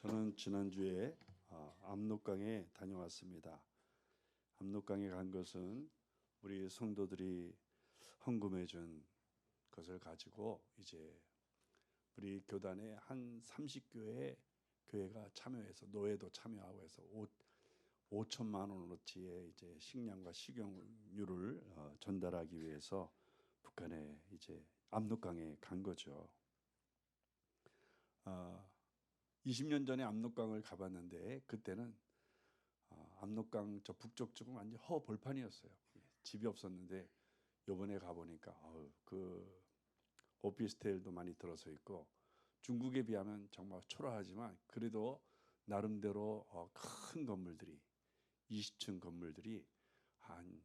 저는 지난주에 압록강에 다녀왔습니다. 압록강에 간 것은 우리 성도들이 헌금해 준 것을 가지고 이제 우리 교단의 한 30교회가 참여해서 노예도 참여하고 해서 5천만 원어치의 이제 식량과 식용유를 전달하기 위해서 북한에 이제 압록강에 간 거죠. 20년 전에 압록강을 가봤는데 그때는 압록강 저 북쪽 쪽은 완전 허벌판이었어요. 집이 없었는데 요번에 가보니까 그 오피스텔도 많이 들어서 있고 중국에 비하면 정말 초라하지만 그래도 나름대로 큰 건물들이 20층 건물들이 한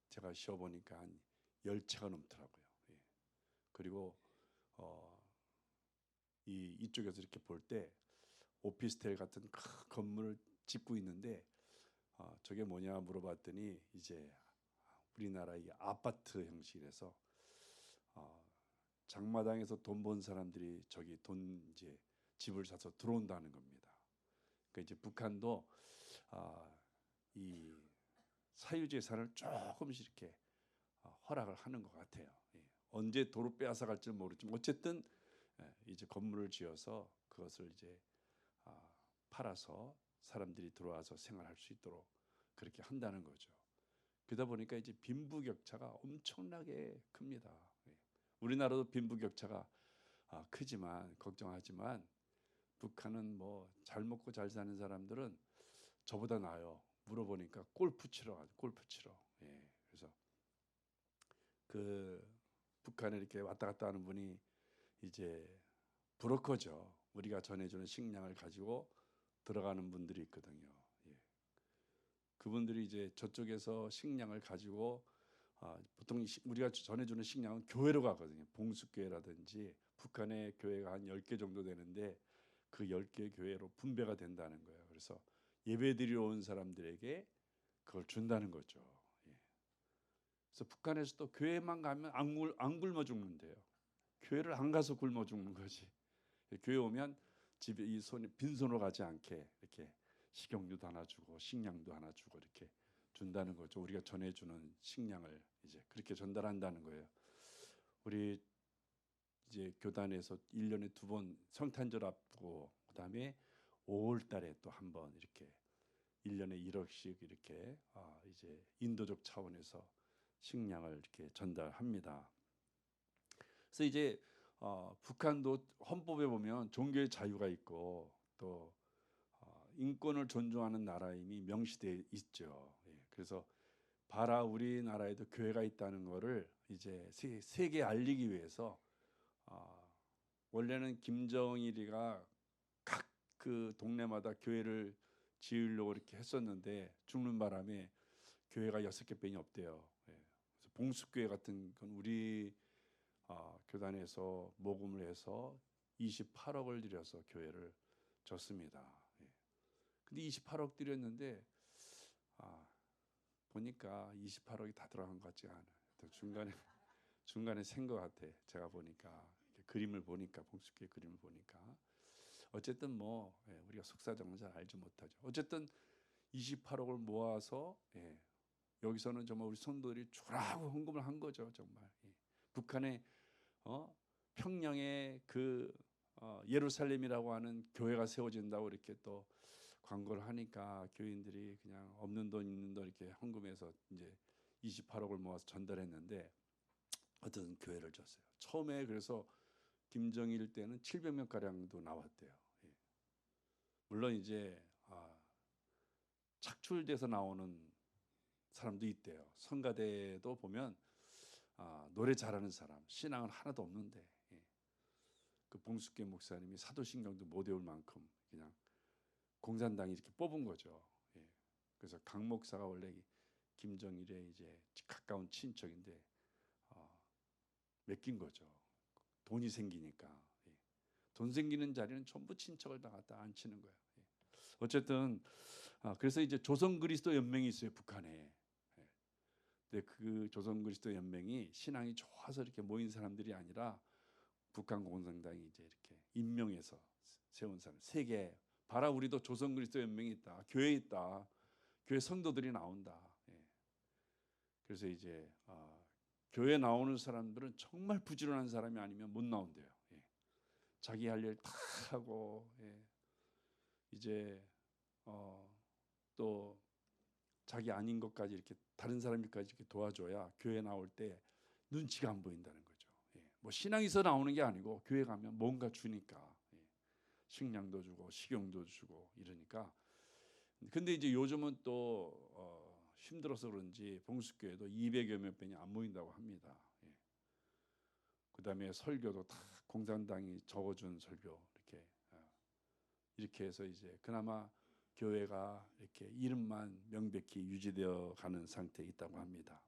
제가 쉬어보니까 한 10채가 넘더라고요. 예. 그리고 이쪽에서 이렇게 볼 때 오피스텔 같은 큰 건물을 짓고 있는데 저게 뭐냐 물어봤더니 이제 우리나라 이 아파트 형식이라서 장마당에서 돈 번 사람들이 저기 돈 이제 집을 사서 들어온다는 겁니다. 그러니까 이제 북한도 이 사유재산을 조금씩 이렇게 허락을 하는 것 같아요. 예. 언제 도로 빼앗아 갈지 모르지만 어쨌든 이제 건물을 지어서 그것을 이제 팔아서 사람들이 들어와서 생활할 수 있도록 그렇게 한다는 거죠. 그러다 보니까 이제 빈부격차가 엄청나게 큽니다. 우리나라도 빈부격차가 크지만 걱정하지만 북한은 뭐 잘 먹고 잘 사는 사람들은 저보다 나아요. 물어보니까 골프 치러 가죠. 골프 치러. 예. 그래서 그 북한에 이렇게 왔다 갔다 하는 분이 이제 브로커죠. 우리가 전해주는 식량을 가지고 들어가는 분들이 있거든요. 예. 그분들이 이제 저쪽에서 식량을 가지고 보통 우리가 전해주는 식량은 교회로 가거든요. 봉숙교회라든지 북한의 교회가 한 10개 정도 되는데 그 10개 교회로 분배가 된다는 거예요. 그래서 예배드리러 온 사람들에게 그걸 준다는 거죠. 예. 그래서 북한에서도 교회만 가면 안 굶어 죽는데요. 교회를 안 가서 굶어 죽는 거지. 교회 오면 집에 이 손이 빈손으로 가지 않게 이렇게 식용유도 하나 주고 식량도 하나 주고 이렇게 준다는 거죠. 우리가 전해주는 식량을 이제 그렇게 전달한다는 거예요. 우리 이제 교단에서 1년에 2번 성탄절 앞두고 그다음에 5월 달에 또 한 번 이렇게 1년에 1억씩 이렇게 이제 인도적 차원에서 식량을 이렇게 전달합니다. 그래서 이제 북한도 헌법에 보면 종교의 자유가 있고 또 인권을 존중하는 나라임이 명시되어 있죠. 예. 그래서 봐라 우리나라에도 교회가 있다는 것을 이제 세계에 알리기 위해서 원래는 김정일이가 각 그 동네마다 교회를 지으려고 이렇게 했었는데 죽는 바람에 교회가 6개뿐이 없대요. 예. 그래서 봉숙교회 같은 건 우리 교단에서 모금을 해서 28억을 들여서 교회를 졌습니다. 예. 근데 28억 들였는데 보니까 28억이 다 들어간 것 같지가 않아요. 또 중간에 센 것 같아. 제가 보니까 그림을 보니까 봉숙교회 그림을 보니까 어쨌든 뭐 우리가 속사정은 잘 알지 못하죠. 어쨌든 28억을 모아서 여기서는 정말 우리 성도들이 주라고 헌금을 한 거죠. 정말 북한의 평양에 그 예루살렘이라고 하는 교회가 세워진다고 이렇게 또 광고를 하니까 교인들이 그냥 없는 돈 있는 돈 이렇게 헌금해서 이제 28억을 모아서 전달했는데 어떤 교회를 줬어요. 처음에 그래서 김정일 때는 700명 가량도 나왔대요. 예. 물론 이제 착출돼서 나오는 사람도 있대요. 성가대도 보면 노래 잘하는 사람, 신앙은 하나도 없는데 그 봉숙계 목사님이 사도신경도 못 외울 만큼 그냥 공산당이 이렇게 뽑은 거죠. 예. 그래서 강 목사가 원래 김정일의 이제 가까운 친척인데 맡긴 거죠. 돈이 생기니까. 예. 돈 생기는 자리는 전부 친척을 다 갖다 앉히는 거예요. 예. 어쨌든 그래서 이제 조선 그리스도 연맹이 있어요, 북한에. 예. 근데 그 조선 그리스도 연맹이 신앙이 좋아서 이렇게 모인 사람들이 아니라 북한 공산당이 이제 이렇게 임명해서 세운 사람, 세계 봐라, 우리도 조선 그리스도 연맹이 있다, 교회에 있다, 교회 성도들이 나온다. 예. 그래서 이제 교회 나오는 사람들은 정말 부지런한 사람이 아니면 못 나온대요. 예. 자기 할 일 다 하고, 예. 이제 또 자기 아닌 것까지 이렇게 다른 사람들까지 이렇게 도와줘야 교회 나올 때 눈치가 안 보인다는 거죠. 예. 뭐 신앙에서 나오는 게 아니고 교회 가면 뭔가 주니까, 예. 식량도 주고 식용도 주고 이러니까. 근데 이제 요즘은 또 힘들어서 그런지 봉수교회도 200여 몇 명이 안 모인다고 합니다. 예. 그다음에 설교도 다 공산당이 적어준 설교 이렇게 해서 이제 그나마 교회가 이렇게 이름만 명백히 유지되어 가는 상태에 있다고 합니다.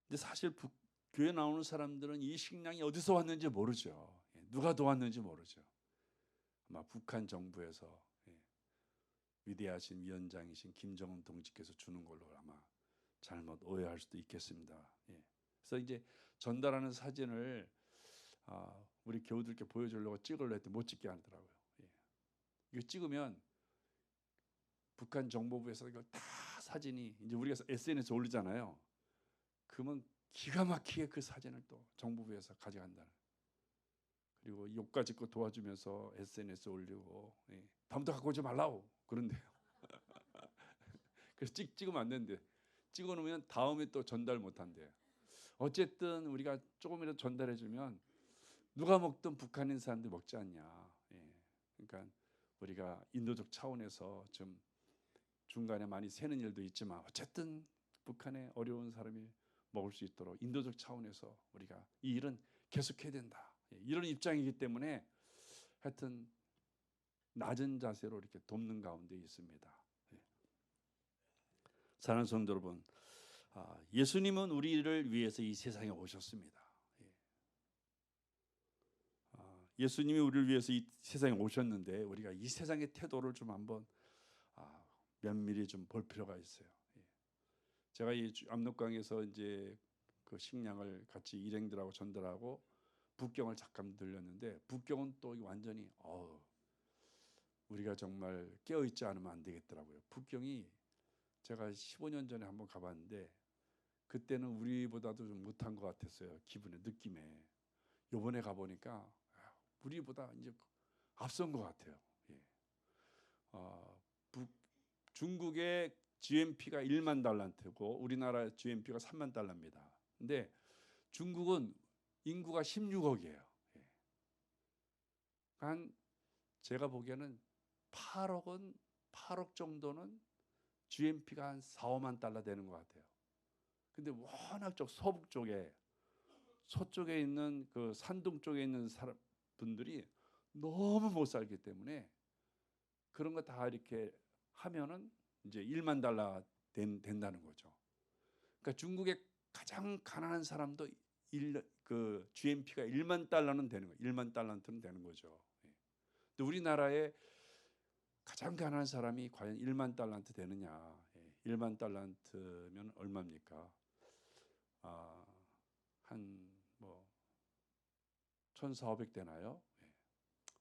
근데 사실 교회 나오는 사람들은 이 식량이 어디서 왔는지 모르죠. 예. 누가 도왔는지 모르죠. 아마 북한 정부에서, 예. 위대하신 위원장이신 김정은 동지께서 주는 걸로 아마 잘못 오해할 수도 있겠습니다. 예. 그래서 이제 전달하는 사진을 우리 교우들께 보여주려고 찍으려 했더니 못 찍게 하더라고요. 예. 이거 찍으면 북한 정보부에서 이걸 다 사진이 이제 우리가 SNS에 올리잖아요. 그러면 기가 막히게 그 사진을 또 정보부에서 가져간다는. 그리고 욕까 짓고 도와주면서 SNS에 올리고, 예. 다음부터 갖고 오지 말라고 그런데요. 그래서 찍으면 안 되는데 찍어놓으면 다음에 또 전달 못 한대요. 어쨌든 우리가 조금이라도 전달해주면 누가 먹든 북한인 사람들 먹지 않냐. 예. 그러니까 우리가 인도적 차원에서 좀 중간에 많이 새는 일도 있지만 어쨌든 북한의 어려운 사람이 먹을 수 있도록 인도적 차원에서 우리가 이 일은 계속해야 된다. 예. 이런 입장이기 때문에 하여튼 낮은 자세로 이렇게 돕는 가운데 있습니다. 예. 사랑하는 성도 여러분, 예수님은 우리를 위해서 이 세상에 오셨습니다. 예수님이 우리를 위해서 이 세상에 오셨는데 우리가 이 세상의 태도를 좀 한번 면밀히 좀 볼 필요가 있어요. 예. 제가 이 압록강에서 이제 그 식량을 같이 일행들하고 전달하고 북경을 잠깐 들렸는데 북경은 또 완전히 우리가 정말 깨어 있지 않으면 안 되겠더라고요. 북경이 제가 15년 전에 한번 가봤는데 그때는 우리보다도 좀 못한 것 같았어요. 기분에 느낌에. 요번에 가보니까 우리보다 이제 앞선 것 같아요. 예. 중국의 GNP가 1만 달란트고 우리나라 GNP가 3만 달러입니다. 근데 중국은 인구가 16억이에요. 예. 한 제가 보기에는 8억 정도는 GNP가 한 4, 5만 달러 되는 것 같아요. 근데 워낙 서북 쪽에 서쪽에 있는 그 산둥 쪽에 있는 분들이 너무 못 살기 때문에 그런 거 다 이렇게 하면은 이제 1만 달러 된다는 거죠. 그러니까 중국의 가장 가난한 사람도 그 GNP가 1만 달러는 되는 거예요. 1만 달란트는 되는 거죠. 예. 근데 우리나라의 가장 가난한 사람이 과연 1만 달란트 되느냐? 예. 1만 달란트면 얼마입니까? 한 뭐 1,400 되나요? 예.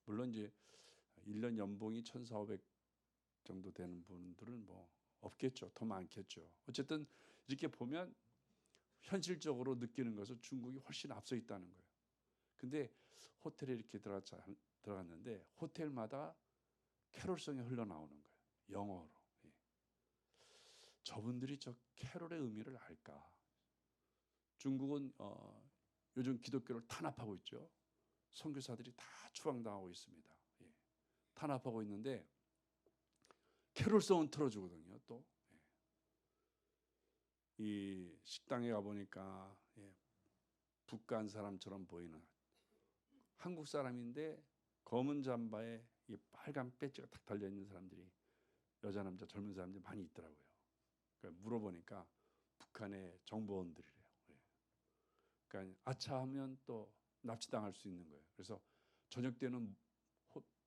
물론 이제 1년 연봉이 1,400 정도 되는 분들은 뭐 없겠죠. 더 많겠죠. 어쨌든 이렇게 보면 현실적으로 느끼는 것은 중국이 훨씬 앞서 있다는 거예요. 근데 호텔에 이렇게 들어갔는데 호텔마다 캐롤송이 흘러나오는 거예요. 영어로. 예. 저분들이 저 캐롤의 의미를 알까? 중국은 요즘 기독교를 탄압하고 있죠. 선교사들이 다 추방당하고 있습니다. 예. 탄압하고 있는데 캐롤송은 틀어주거든요. 또 이 식당에 가보니까 북한 사람처럼 보이는 한국 사람인데 검은 잠바에 이 빨간 배지가 탁 달려있는 사람들이 여자 남자 젊은 사람들이 많이 있더라고요. 그러니까 물어보니까 북한의 정보원들이래요. 그러니까 아차하면 또 납치당할 수 있는 거예요. 그래서 저녁 때는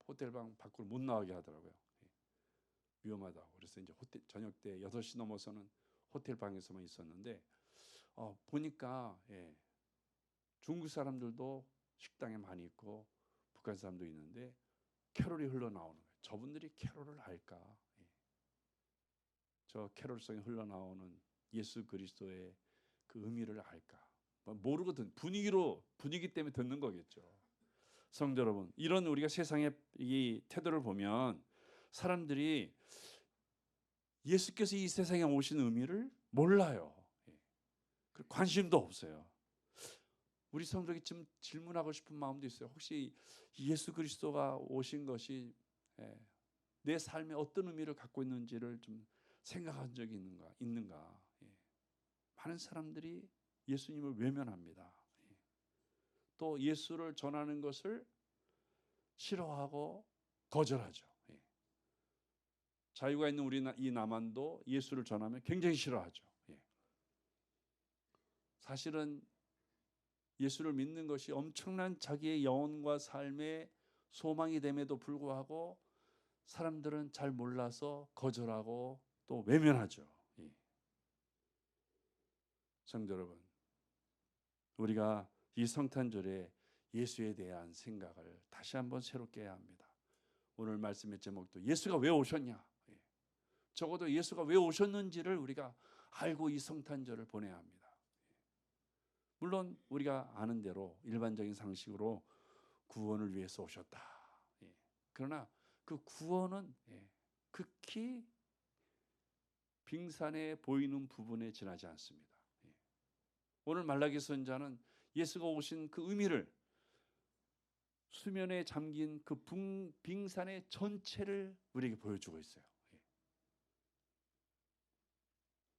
호텔방 밖으로 못 나가게 하더라고요. 위험하다고. 그래서 이제 저녁 때 6시 넘어서는 호텔 방에서만 있었는데 보니까 중국 사람들도 식당에 많이 있고 북한 사람도 있는데 캐롤이 흘러나오는 거예요. 저분들이 캐롤을 알까? 예. 저 캐롤성이 흘러나오는 예수 그리스도의 그 의미를 알까? 모르거든. 분위기 때문에 듣는 거겠죠. 성도 여러분, 이런 우리가 세상의 이 태도를 보면 사람들이 예수께서 이 세상에 오신 의미를 몰라요. 예. 관심도 없어요. 우리 성도에게 좀 질문하고 싶은 마음도 있어요. 혹시 예수 그리스도가 오신 것이 내 삶에 어떤 의미를 갖고 있는지를 좀 생각한 적이 있는가? 예. 많은 사람들이 예수님을 외면합니다. 예. 또 예수를 전하는 것을 싫어하고 거절하죠. 예. 자유가 있는 우리 이 남한도 예수를 전하면 굉장히 싫어하죠. 예. 사실은 예수를 믿는 것이 엄청난 자기의 영혼과 삶의 소망이 됨에도 불구하고 사람들은 잘 몰라서 거절하고 또 외면하죠. 예. 성도 여러분, 우리가 이 성탄절에 예수에 대한 생각을 다시 한번 새롭게 해야 합니다. 오늘 말씀의 제목도 예수가 왜 오셨냐? 예. 적어도 예수가 왜 오셨는지를 우리가 알고 이 성탄절을 보내야 합니다. 물론 우리가 아는 대로 일반적인 상식으로 구원을 위해서 오셨다. 예. 그러나 그 구원은 극히 빙산에 보이는 부분에 지나지 않습니다. 예. 오늘 말라기 선자는 예수가 오신 그 의미를 수면에 잠긴 그 빙산의 전체를 우리에게 보여주고 있어요. 예.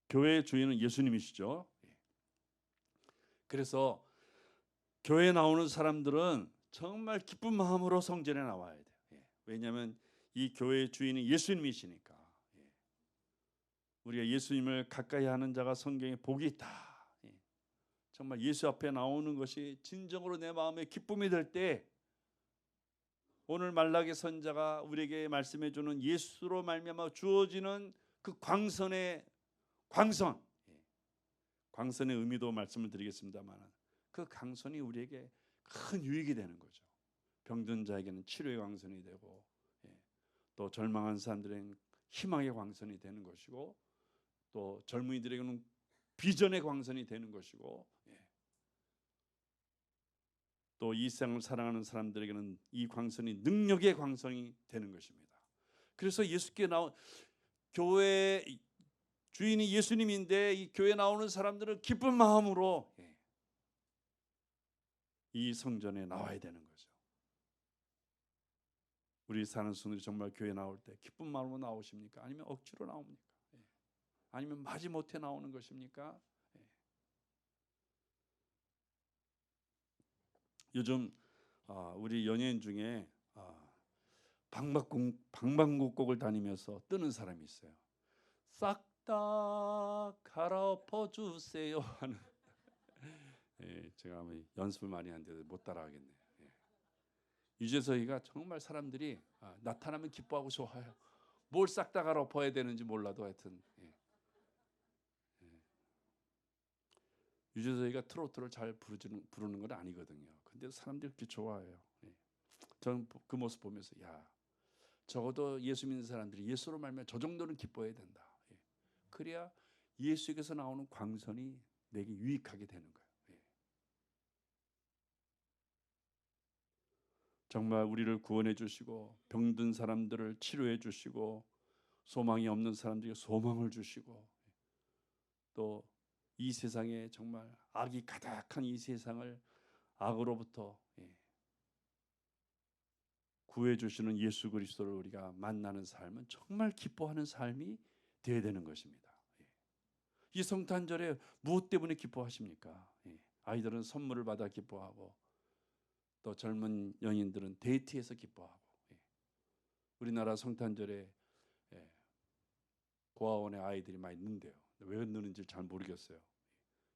교회의 주인은 예수님이시죠. 예. 그래서 교회에 나오는 사람들은 정말 기쁜 마음으로 성전에 나와야 돼요. 예. 왜냐하면 이 교회의 주인은 예수님이시니까. 예. 우리가 예수님을 가까이 하는 자가 성경에 복이 있다. 예. 정말 예수 앞에 나오는 것이 진정으로 내 마음에 기쁨이 될 때 오늘 말라기 선자가 우리에게 말씀해 주는 예수로 말미암아 주어지는 그 광선의 광선, 광선의 의미도 말씀을 드리겠습니다만 그 광선이 우리에게 큰 유익이 되는 거죠. 병든 자에게는 치료의 광선이 되고 또 절망한 사람들에게는 희망의 광선이 되는 것이고 또 젊은이들에게는 비전의 광선이 되는 것이고 또 이 세상을 사랑하는 사람들에게는 이 광선이 능력의 광선이 되는 것입니다. 그래서 예수께 나온 교회 주인이 예수님인데 이 교회 나오는 사람들은 기쁜 마음으로 이 성전에 나와야 되는 거죠. 우리 사는 성도들이 정말 교회 나올 때 기쁜 마음으로 나오십니까? 아니면 억지로 나옵니까? 아니면 마지못해 나오는 것입니까? 요즘 우리 연예인 중에 방방곡곡을 다니면서 뜨는 사람이 있어요. 싹 다 갈아엎어 주세요 하는. 제가 연습을 많이 하는데 못 따라하겠네요. 유재석이가 정말 사람들이 나타나면 기뻐하고 좋아요. 뭘 싹 다 갈아엎어야 되는지 몰라도 하여튼 유재석이가 트로트를 잘 부르는 건 아니거든요. 근데 사람들이 그렇게 좋아해요. 저는 그 모습 보면서 적어도 예수 믿는 사람들이 예수로 말미암아 저 정도는 기뻐해야 된다. 그래야 예수에게서 나오는 광선이 내게 유익하게 되는 거예요. 정말 우리를 구원해 주시고 병든 사람들을 치료해 주시고 소망이 없는 사람들에게 소망을 주시고 또 이 세상에 정말 악이 가득한 이 세상을 악으로부터 구해 주시는 예수 그리스도를 우리가 만나는 삶은 정말 기뻐하는 삶이 되어야 되는 것입니다. 이 성탄절에 무엇 때문에 기뻐하십니까? 아이들은 선물을 받아 기뻐하고 또 젊은 연인들은 데이트해서 기뻐하고 우리나라 성탄절에 고아원에 아이들이 많이 는데요. 왜 느는지 잘 모르겠어요.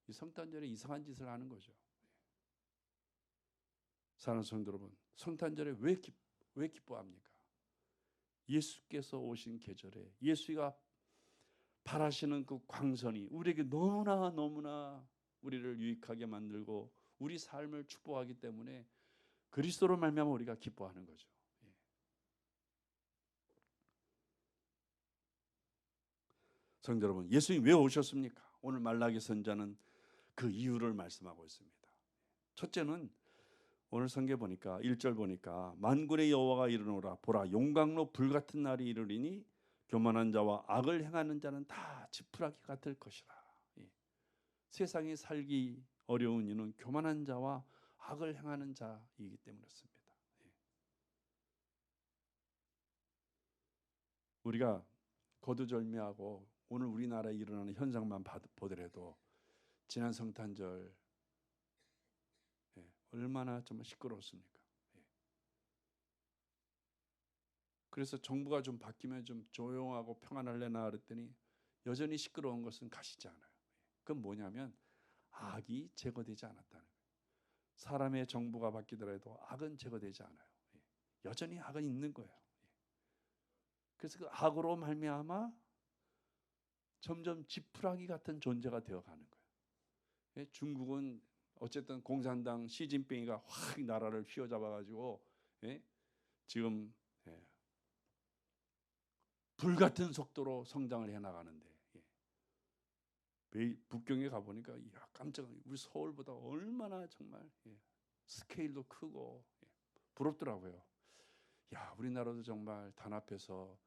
이 성탄절에 이상한 짓을 하는 거죠. 사랑하는 성도 여러분, 성탄절에 왜 기뻐합니까? 예수께서 오신 계절에 예수가 바라시는 그 광선이 우리에게 너무나 우리를 유익하게 만들고 우리 삶을 축복하기 때문에 그리스도로 말미암아 우리가 기뻐하는 거죠. 예. 성도 여러분, 예수님 왜 오셨습니까? 오늘 말라기 선자는 그 이유를 말씀하고 있습니다. 첫째는 오늘 성경 보니까 1절 보니까 만군의 여호와가 이르노라 보라 용광로 불같은 날이 이르리니 교만한 자와 악을 행하는 자는 다 지푸라기 같을 것이라. 예. 세상에 살기 어려운 이유는 교만한 자와 악을 행하는 자이기 때문이었습니다. 예. 우리가 거두절미하고 오늘 우리나라에 일어나는 현상만 보더라도 지난 성탄절 얼마나 정말 시끄러웠습니까? 예. 그래서 정부가 좀 바뀌면 좀 조용하고 평안할래나 그랬더니 여전히 시끄러운 것은 가시지 않아요. 그건 뭐냐면 악이 제거되지 않았다는 거예요. 사람의 정부가 바뀌더라도 악은 제거되지 않아요. 예. 여전히 악은 있는 거예요. 예. 그래서 그 악으로 말미암아 점점 지푸라기 같은 존재가 되어가는 거예요. 예. 중국은 어쨌든 공산당 시진핑이가 확 나라를 휘어잡아가지고 예? 지금 불같은 속도로 성장을 해나가는데 북경에 가보니까 야, 깜짝 우리 서울보다 얼마나 정말 스케일도 크고 부럽더라고요. 야, 우리나라도 정말 단합해서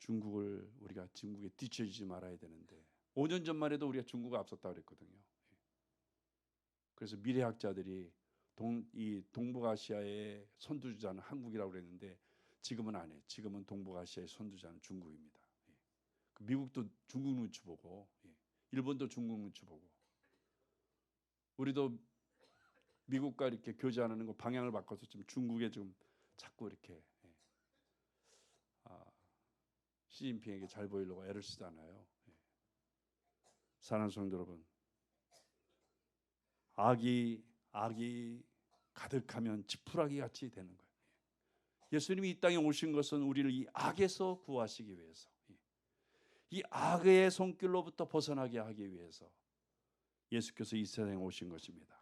우리가 중국에 뒤처지지 말아야 되는데 5년 전만 해도 우리가 중국을 앞섰다고 그랬거든요. 그래서 미래학자들이 이 동북아시아의 선두주자는 한국이라고 그랬는데 지금은 안 해. 지금은 동북아시아의 선두주자는 중국입니다. 미국도 중국 눈치 보고 일본도 중국 눈치 보고 우리도 미국과 이렇게 교제하는 거 방향을 바꿔서 지금 중국에 좀 자꾸 이렇게 시진핑에게 잘 보이려고 애를 쓰잖아요. 사랑하는 성도 여러분, 악이 가득하면 지푸라기 같이 되는 거예요. 예수님이 이 땅에 오신 것은 우리를 이 악에서 구하시기 위해서, 이 악의 손길로부터 벗어나게 하기 위해서 예수께서 이 세상에 오신 것입니다.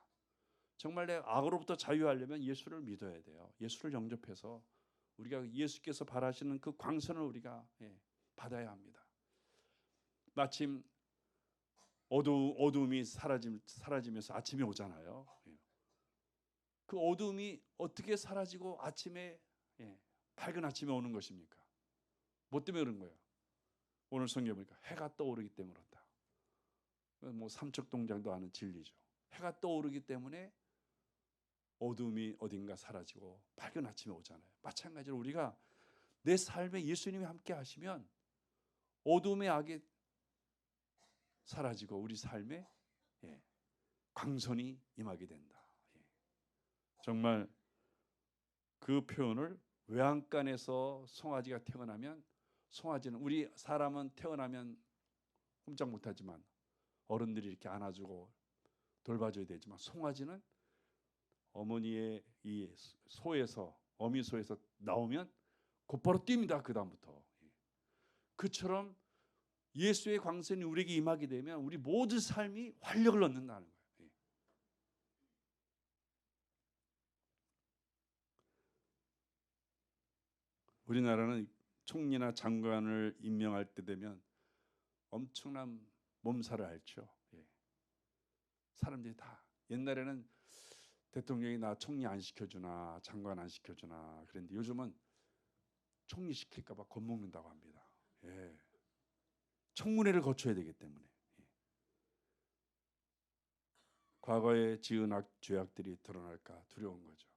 정말 내 악으로부터 자유하려면 예수를 믿어야 돼요. 예수를 영접해서 우리가 예수께서 바라시는 그 광선을 우리가 받아야 합니다. 마침 어두움이 사라지면서 아침이 오잖아요. 그 어두움이 어떻게 사라지고 아침에 밝은 아침에 오는 것입니까? 뭐 때문에 그런 거예요? 오늘 성경에 보니까 해가 떠오르기 때문에 그렇다. 뭐 삼척동장도 아는 진리죠. 해가 떠오르기 때문에 어두움이 어딘가 사라지고 밝은 아침에 오잖아요. 마찬가지로 우리가 내 삶에 예수님이 함께 하시면 어두움의 악이 사라지고 우리 삶에 광선이 임하게 된다. 정말 그 표현을 외양간에서 송아지가 태어나면 송아지는 우리 사람은 태어나면 꼼짝 못하지만 어른들이 이렇게 안아주고 돌봐줘야 되지만 송아지는 어머니의 이 어미소에서 나오면 곧바로 뜁니다. 그 다음부터. 그처럼 예수의 광선이 우리에게 임하게 되면 우리 모든 삶이 활력을 얻는다는 거예요. 우리나라는 총리나 장관을 임명할 때 되면 엄청난 몸살을 앓죠. 사람들이 다 옛날에는 대통령이 나 총리 안 시켜주나 장관 안 시켜주나 그랬는데 요즘은 총리 시킬까 봐 겁먹는다고 합니다. 청문회를 거쳐야 되기 때문에. 과거에 지은 죄악들이 드러날까 두려운 거죠.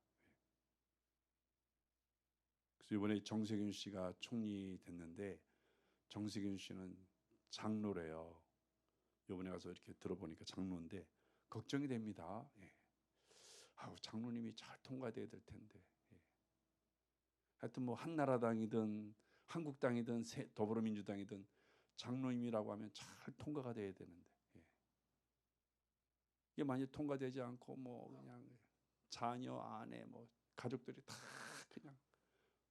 그래서 이번에 정세균 씨가 총리 됐는데 정세균 씨는 장로래요. 이번에 가서 이렇게 들어보니까 장로인데 걱정이 됩니다. 장로님이 잘 통과돼야 될 텐데. 하여튼 뭐 한나라당이든 한국당이든 더불어민주당이든 장로님이라고 하면 잘 통과가 돼야 되는데 이게 만약 통과되지 않고 뭐 그냥 자녀 아내 뭐 가족들이 다 그냥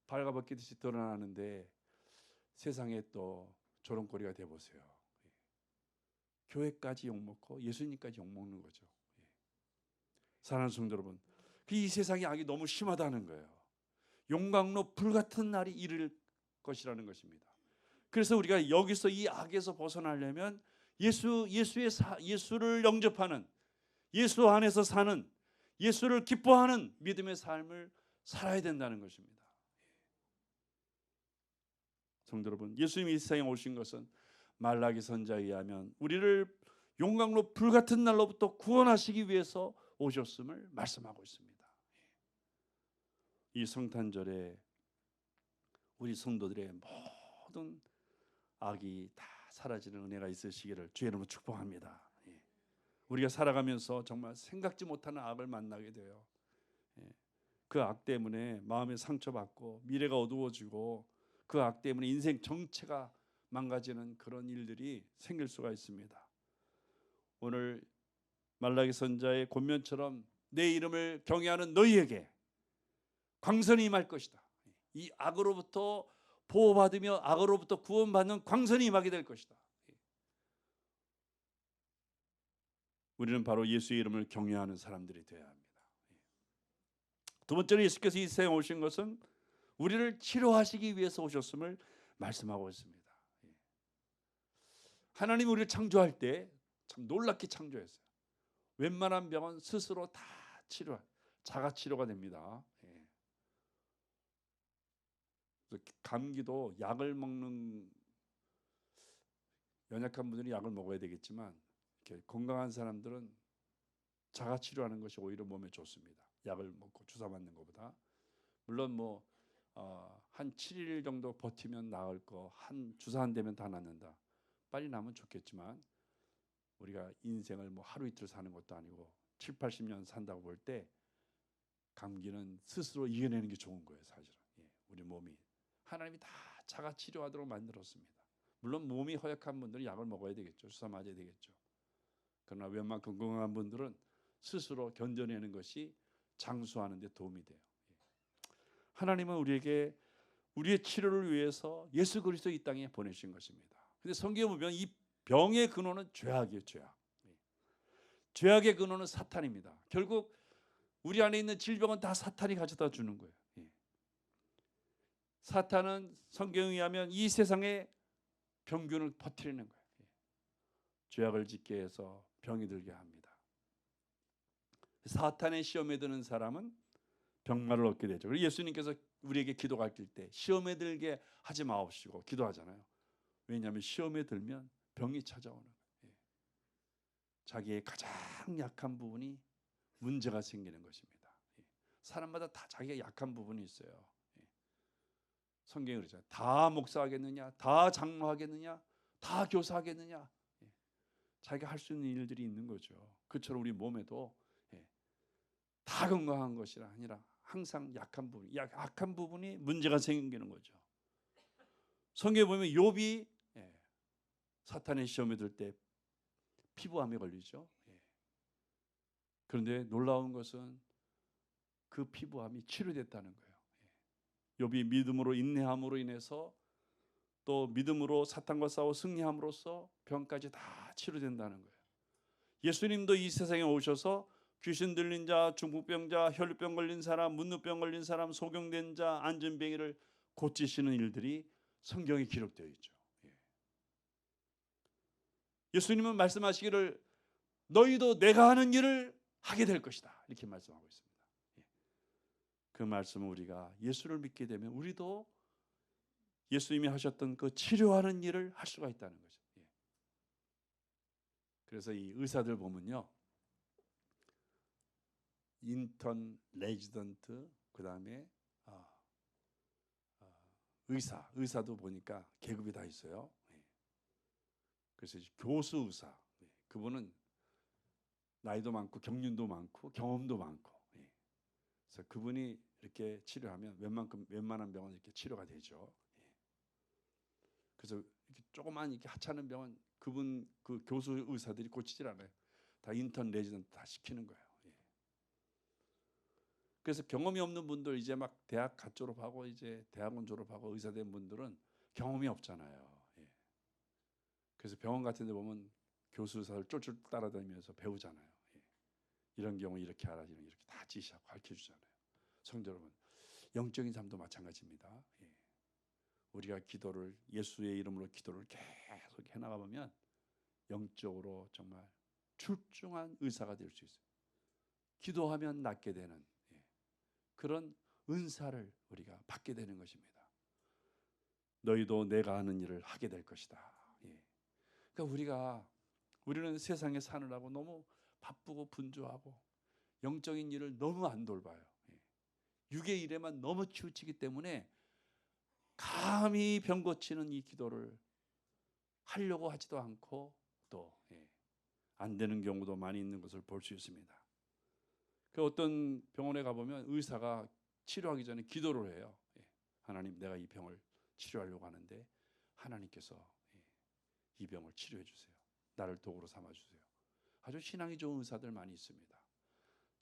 발가벗기듯이 드러나는데 세상에 또 조롱거리가 돼 보세요. 교회까지 욕먹고 예수님까지 욕먹는 거죠. 사랑하는 성도 여러분, 이 세상의 악이 너무 심하다는 거예요. 용광로 불같은 날이 이를 것이라는 것입니다. 그래서 우리가 여기서 이 악에서 벗어나려면 예수를 영접하는, 예수 안에서 사는, 예수를 기뻐하는 믿음의 삶을 살아야 된다는 것입니다. 성도 여러분, 예수님이 이 세상에 오신 것은 말라기 선지자에 의하면 우리를 용광로 불같은 날로부터 구원하시기 위해서 오셨음을 말씀하고 있습니다. 이 성탄절에 우리 성도들의 모든 악이 다 사라지는 은혜가 있으시기를 주의 이름으로 축복합니다. 우리가 살아가면서 정말 생각지 못하는 악을 만나게 돼요. 그 악 때문에 마음에 상처받고 미래가 어두워지고 그 악 때문에 인생 정체가 망가지는 그런 일들이 생길 수가 있습니다. 오늘 말라기 선지자의 권면처럼 내 이름을 경외하는 너희에게 광선이 임할 것이다. 이 악으로부터 보호받으며 악으로부터 구원받는 광선이 임하게 될 것이다. 우리는 바로 예수의 이름을 경외하는 사람들이 되어야 합니다. 두 번째로 예수께서 이 세상에 오신 것은 우리를 치료하시기 위해서 오셨음을 말씀하고 있습니다. 하나님이 우리를 창조할 때 참 놀랍게 창조했어요. 웬만한 병은 스스로 다 자가 치료가 됩니다. 감기도 약을 먹는, 연약한 분들이 약을 먹어야 되겠지만 이렇게 건강한 사람들은 자가 치료하는 것이 오히려 몸에 좋습니다. 약을 먹고 주사 맞는 것보다. 물론 한 7일 정도 버티면 나을 거, 한 주사 한 대면 다 낫는다. 빨리 나면 좋겠지만 우리가 인생을 하루 이틀 사는 것도 아니고 7, 80년 산다고 볼 때 감기는 스스로 이겨내는 게 좋은 거예요, 사실은. 우리 몸이 하나님이 다 자가 치료하도록 만들었습니다. 물론 몸이 허약한 분들은 약을 먹어야 되겠죠. 주사 맞아야 되겠죠. 그러나 웬만큼 건강한 분들은 스스로 견뎌내는 것이 장수하는 데 도움이 돼요. 하나님은 우리에게 우리의 치료를 위해서 예수 그리스도 이 땅에 보내신 것입니다. 근데 성경에 보면 이 병의 근원은 죄악이에요. 죄악의 근원은 사탄입니다. 결국 우리 안에 있는 질병은 다 사탄이 가져다 주는 거예요. 사탄은 성경에 의하면 이 세상에 병균을 퍼뜨리는 거예요. 죄악을 짓게 해서 병이 들게 합니다. 사탄의 시험에 드는 사람은 병마를 얻게 되죠. 그리고 예수님께서 우리에게 기도 가르칠 때 시험에 들게 하지 마옵시고 기도하잖아요. 왜냐하면 시험에 들면 병이 찾아오는 거예요. 자기의 가장 약한 부분이 문제가 생기는 것입니다. 사람마다 다 자기가 약한 부분이 있어요. 성경이 그러잖아요. 다 목사하겠느냐, 다 장로하겠느냐, 다 교사하겠느냐. 자기가 할 수 있는 일들이 있는 거죠. 그처럼 우리 몸에도 다 건강한 것이 아니라 항상 약한 부분이 문제가 생기는 거죠. 성경에 보면 욥이 사탄의 시험에 들 때 피부암에 걸리죠. 그런데 놀라운 것은 그 피부암이 치료됐다는 거예요. 욥이 믿음으로 인내함으로 인해서 또 믿음으로 사탄과 싸워 승리함으로써 병까지 다 치료된다는 거예요. 예수님도 이 세상에 오셔서 귀신 들린 자, 중풍병자, 혈류병 걸린 사람, 문무병 걸린 사람, 소경된 자, 안전뱅이를 고치시는 일들이 성경에 기록되어 있죠. 예수님은 말씀하시기를 너희도 내가 하는 일을 하게 될 것이다 이렇게 말씀하고 있습니다. 그 말씀은 우리가 예수를 믿게 되면 우리도 예수님이 하셨던 그 치료하는 일을 할 수가 있다는 거죠. 그래서 이 의사들 보면요, 인턴, 레지던트, 그 다음에 의사도 보니까 계급이 다 있어요. 그래서 교수 의사, 그분은 나이도 많고 경륜도 많고 경험도 많고, 그래서 그분이 이렇게 치료하면 웬만한 병은 이렇게 치료가 되죠. 그래서 이렇게 조그만 이렇게 하찮은 병은 그 교수 의사들이 고치질 않아요. 다 인턴, 레지던트 다 시키는 거예요. 그래서 경험이 없는 분들, 이제 막 대학 갓 졸업하고 이제 대학원 졸업하고 의사 된 분들은 경험이 없잖아요. 그래서 병원 같은 데 보면 교수 의사를 쫄쫄 따라다니면서 배우잖아요. 이런 경우 이렇게 하라, 이렇게 다 지시하고 가르쳐 주잖아요. 성도 여러분, 영적인 삶도 마찬가지입니다. 예. 우리가 기도를 예수의 이름으로 기도를 계속 해나가 보면 영적으로 정말 출중한 의사가 될 수 있어요. 기도하면 낫게 되는 그런 은사를 우리가 받게 되는 것입니다. 너희도 내가 하는 일을 하게 될 것이다. 그러니까 우리는 세상에 사느라고 너무 바쁘고 분주하고 영적인 일을 너무 안 돌봐요. 육의 일에만 너무 치우치기 때문에 감히 병 고치는 이 기도를 하려고 하지도 않고 또 안 되는 경우도 많이 있는 것을 볼 수 있습니다. 그 어떤 병원에 가보면 의사가 치료하기 전에 기도를 해요. 하나님, 내가 이 병을 치료하려고 하는데 하나님께서 이 병을 치료해 주세요. 나를 도구로 삼아 주세요. 아주 신앙이 좋은 의사들 많이 있습니다.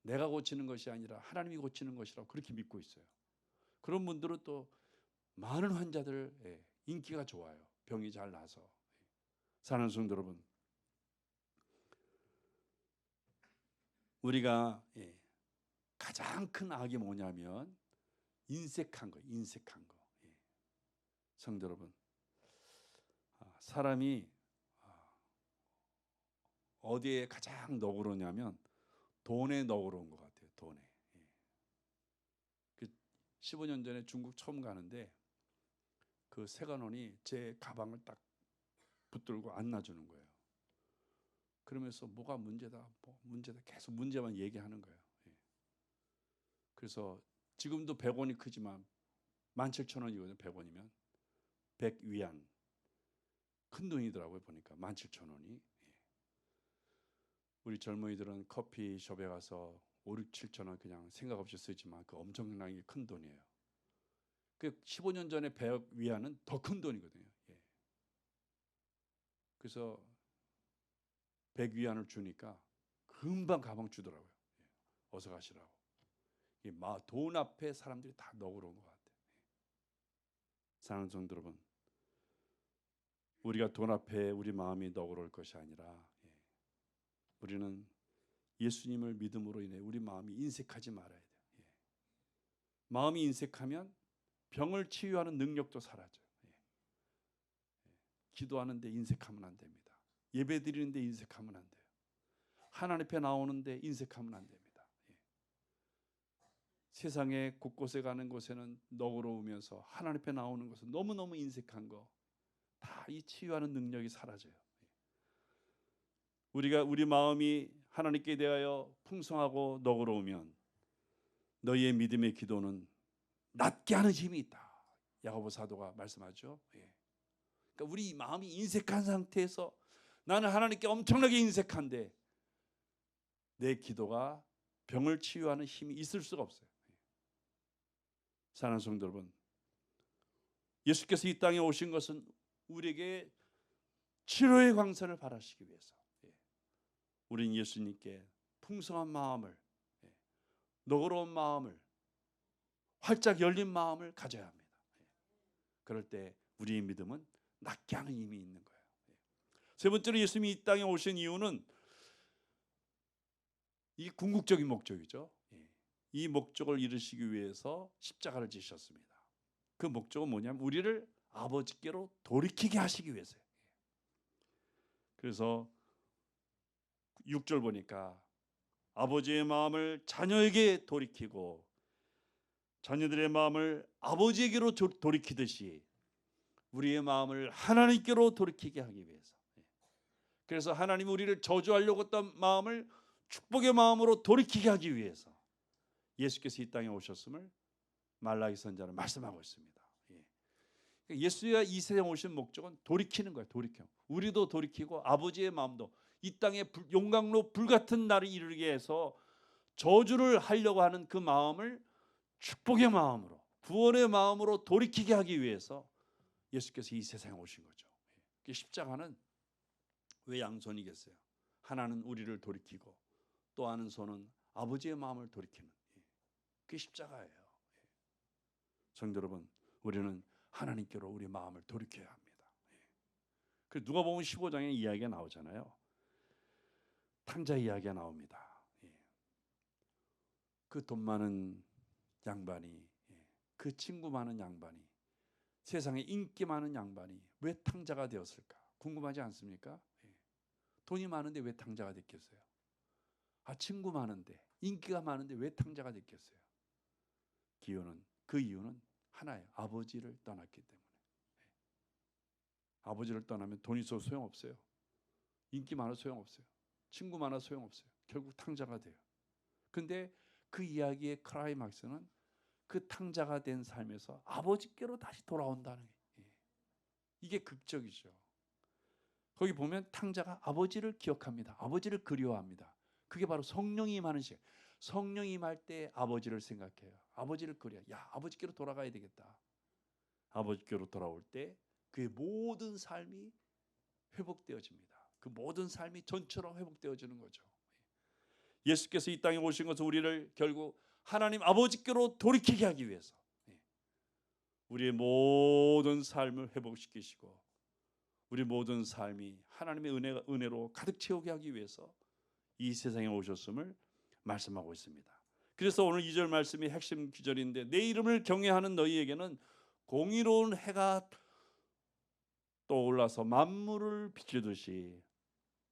내가 고치는 것이 아니라 하나님이 고치는 것이라고 그렇게 믿고 있어요. 그런 분들은 또 많은 환자들 인기가 좋아요. 병이 잘 나서. 사랑하는 성도 여러분, 우리가 가장 큰 악이 뭐냐면 인색한 거, 인색한 거. 성도 여러분, 사람이 어디에 가장 너그러냐면 돈에 너그러운 것 같아요. 돈에. 15년 전에 중국 처음 가는데 그 세관원이 제 가방을 딱 붙들고 안 놔주는 거예요. 그러면서 뭐가 문제다, 뭐 문제다, 계속 문제만 얘기하는 거예요. 그래서 지금도 100원이 크지만 17,000원이거든요. 100원이면 100위안, 큰 돈이더라고요. 보니까 17,000원이. 우리 젊은이들은 커피숍에 가서 5, 6, 7,000원 그냥 생각 없이 쓰지만 그 엄청나게 큰 돈이에요. 그 15년 전에 100위안은 더 큰 돈이거든요. 그래서 100위안을 주니까 금방 가방 주더라고요. 어서 가시라고. 돈 앞에 사람들이 다 너그러운 것 같아요. 사랑하는 성도 여러분, 우리가 돈 앞에 우리 마음이 너그러울 것이 아니라 우리는 예수님을 믿음으로 인해 우리 마음이 인색하지 말아야 돼요. 마음이 인색하면 병을 치유하는 능력도 사라져요. 기도하는데 인색하면 안 됩니다. 예배 드리는데 인색하면 안 돼요. 하나님 앞에 나오는데 인색하면 안 됩니다. 세상에 곳곳에 가는 곳에는 너그러우면서 하나님 앞에 나오는 것은 너무너무 인색한 거 다 이 치유하는 능력이 사라져요. 우리 마음이 하나님께 대하여 풍성하고 너그러우면 너희의 믿음의 기도는 낫게 하는 힘이 있다. 야고보 사도가 말씀하죠. 그러니까 우리 마음이 인색한 상태에서 나는 하나님께 엄청나게 인색한데 내 기도가 병을 치유하는 힘이 있을 수가 없어요. 사랑하는 성도 여러분, 예수께서 이 땅에 오신 것은 우리에게 치료의 광선을 발하시기 위해서 우린 예수님께 풍성한 마음을, 너그러운 마음을, 활짝 열린 마음을 가져야 합니다. 그럴 때 우리의 믿음은 낫게 하는 힘이 있는 거예요. 세 번째로 예수님이 이 땅에 오신 이유는 이 궁극적인 목적이죠. 이 목적을 이루시기 위해서 십자가를 지셨습니다. 그 목적은 뭐냐면 우리를 아버지께로 돌이키게 하시기 위해서요. 그래서 6절 보니까 아버지의 마음을 자녀에게 돌이키고 자녀들의 마음을 아버지에게로 돌이키듯이 우리의 마음을 하나님께로 돌이키게 하기 위해서. 그래서 하나님이 우리를 저주하려고 했던 마음을 축복의 마음으로 돌이키게 하기 위해서 예수께서 이 땅에 오셨음을 말라기 선지자는 말씀하고 있습니다. 예수가 이 세상에 오신 목적은 돌이키는 거예요. 돌이켜. 우리도 돌이키고 아버지의 마음도 이 땅에 용광로 불같은 날을 이루게 해서 저주를 하려고 하는 그 마음을 축복의 마음으로, 구원의 마음으로 돌이키게 하기 위해서 예수께서 이 세상에 오신 거죠. 십자가는 왜 양손이겠어요? 하나는 우리를 돌이키고 또 하는 손은 아버지의 마음을 돌이키는, 그게 십자가예요. 성도 여러분, 우리는 하나님께로 우리 마음을 돌이켜야 합니다. 그 누가복음 15장에 이야기가 나오잖아요. 탕자 이야기가 나옵니다. 그 돈 많은 양반이, 그 친구 많은 양반이, 세상에 인기 많은 양반이 왜 탕자가 되었을까? 궁금하지 않습니까? 돈이 많은데 왜 탕자가 됐겠어요? 친구 많은데, 인기가 많은데 왜 탕자가 됐겠어요? 그 이유는 하나예요. 아버지를 떠났기 때문에. 아버지를 떠나면 돈 있어도 소용없어요. 인기 많아도 소용없어요. 친구 많아도 소용없어요. 결국 탕자가 돼요. 근데 그 이야기의 클라이막스는 그 탕자가 된 삶에서 아버지께로 다시 돌아온다는 게, 이게 극적이죠. 거기 보면 탕자가 아버지를 기억합니다. 아버지를 그리워합니다. 그게 바로 성령이 임하는 시간. 성령이 임할 때 아버지를 생각해요. 아버지를 그려. 야, 아버지께로 돌아가야 되겠다. 아버지께로 돌아올 때 그의 모든 삶이 회복되어집니다. 그 모든 삶이 전처럼 회복되어지는 거죠. 예수께서 이 땅에 오신 것은 우리를 결국 하나님 아버지께로 돌이키게 하기 위해서, 우리의 모든 삶을 회복시키시고 우리 모든 삶이 하나님의 은혜로 가득 채우게 하기 위해서 이 세상에 오셨음을 말씀하고 있습니다. 그래서 오늘 2절 말씀이 핵심 구절인데, 내 이름을 경외하는 너희에게는 공의로운 해가 떠올라서 만물을 비추듯이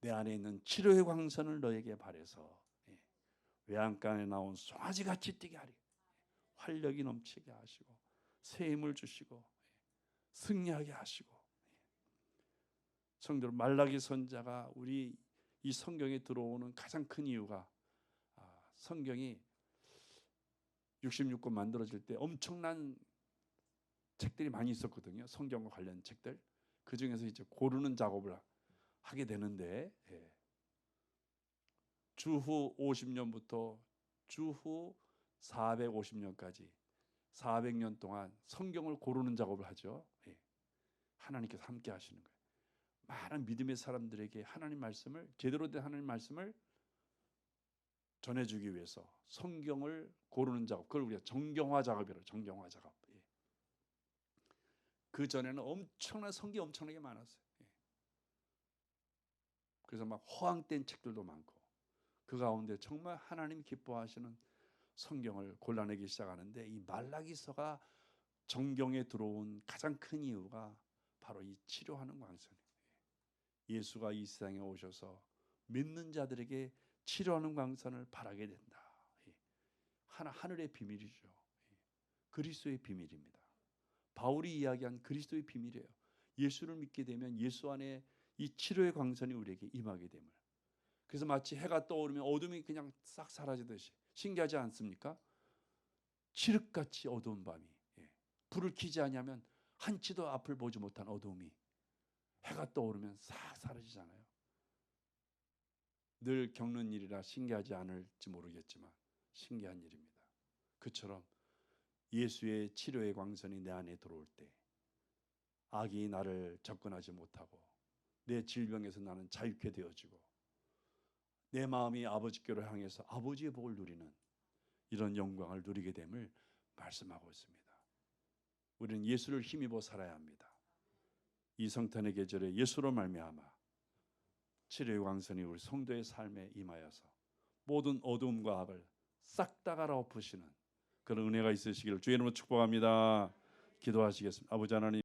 내 안에 있는 치료의 광선을 너에게 발해서 외양간에 나온 송아지같이 뛰게 하리. 활력이 넘치게 하시고 새 힘을 주시고 승리하게 하시고. 성도들, 말라기 선자가 우리 이 성경에 들어오는 가장 큰 이유가, 성경이 66권 만들어질 때 엄청난 책들이 많이 있었거든요. 성경과 관련 책들. 그 중에서 이제 고르는 작업을 하게 되는데, 주후 50년부터 주후 450년까지 400년 동안 성경을 고르는 작업을 하죠. 하나님께서 함께 하시는 거예요. 많은 믿음의 사람들에게 하나님 말씀을, 제대로 된 하나님 말씀을 전해주기 위해서 성경을 고르는 작업, 그걸 우리가 정경화 작업이라고. 정경화 작업. 그 전에는 엄청난 성경이 엄청나게 많았어요. 그래서 막 허황된 책들도 많고, 그 가운데 정말 하나님 기뻐하시는 성경을 골라내기 시작하는데, 이 말라기서가 정경에 들어온 가장 큰 이유가 바로 이 치료하는 광선이에요. 예수가 이 세상에 오셔서 믿는 자들에게 치료하는 광선을 바라게 된다. 하늘의 비밀이죠. 그리스도의 비밀입니다. 바울이 이야기한 그리스도의 비밀이에요. 예수를 믿게 되면 예수 안에 이 치료의 광선이 우리에게 임하게 됨을. 그래서 마치 해가 떠오르면 어둠이 그냥 싹 사라지듯이, 신기하지 않습니까? 칠흑같이 어두운 밤이, 불을 켜지 않으면 한치도 앞을 보지 못한 어둠이 해가 떠오르면 싹 사라지잖아요. 늘 겪는 일이라 신기하지 않을지 모르겠지만 신기한 일입니다. 그처럼 예수의 치료의 광선이 내 안에 들어올 때 악이 나를 접근하지 못하고 내 질병에서 나는 자유케 되어지고 내 마음이 아버지께로 향해서 아버지의 복을 누리는 이런 영광을 누리게 됨을 말씀하고 있습니다. 우리는 예수를 힘입어 살아야 합니다. 이 성탄의 계절에 예수로 말미암아 치료의 광선이 우리 성도의 삶에 임하여서 모든 어두움과 악을 싹 다 갈아엎으시는 그런 은혜가 있으시기를 주의 이름으로 축복합니다. 기도하시겠습니다. 아버지 하나님,